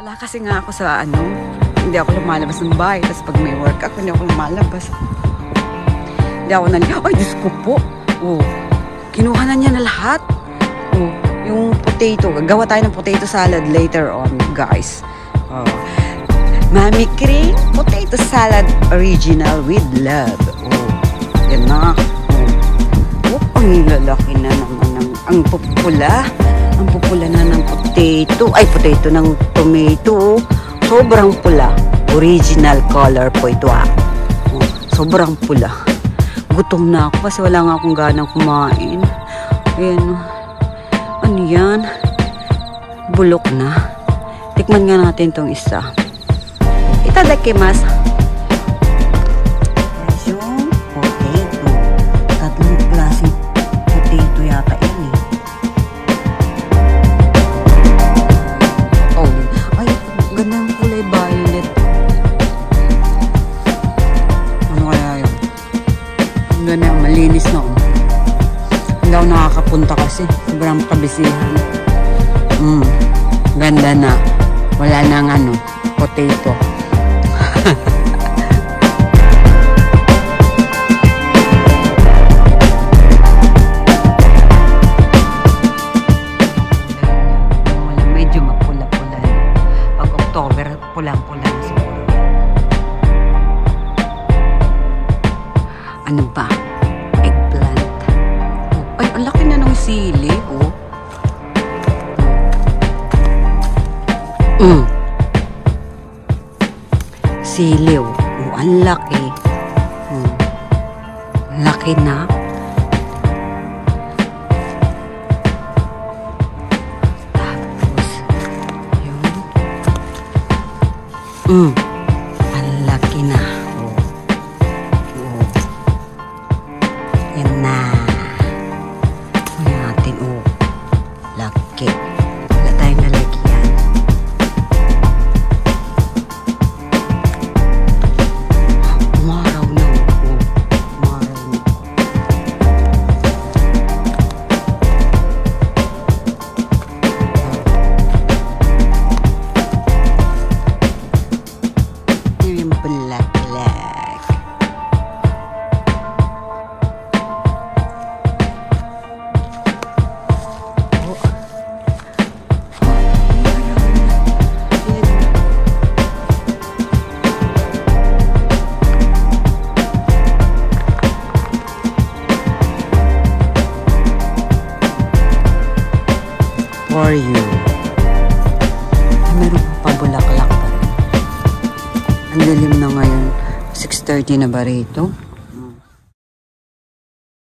Wala kasi nga ako sa hindi ako lumalabas ng bahay. Tapos pag may work ako, hindi ako lumalabas. Hindi ako ay Diyos ko po. Oh, kinuha na niya na lahat. Oh, yung potato. Gagawa tayo ng potato salad later on, guys. Oh. Mami Cream potato salad original with love. Oh, yan na. Oh, ang lalaki na naman. Ang pupula. Ang pupula na ng potato. Ay, potato ng tomato. Sobrang pula. Original color po ito ah. Oh, sobrang pula. Gutom na ako kasi wala nga akong ganang kumain. Ayan. Ano yan? Bulok na. Tikman nga natin tong isa. Itadakimasu. Yung potato. Tatlong klaseng potato yata yan eh. Oh, ay, gandang kulay violet. Ano kaya yun? Ganda, malinis na. Hindi ako nakakapunta kasi. Sobrang kabisihan. Ganda na. Wala nang potato. Medyo mapula-pula. Pag October, pulang-pula na siguro. Ano ba? Eggplant. Oh, ay, ang laki na ng sili. Oh. Siliw. Oh, ang laki. Laki na. Tapos, yun. Ang laki na. Oh. Oh. Yan na. Ayan natin. Oh. Laki. Wala tayong lalagyan. For you. Meron pa bulaklak pa rin. Ang dilim na ngayon. 6:30 na ba rito?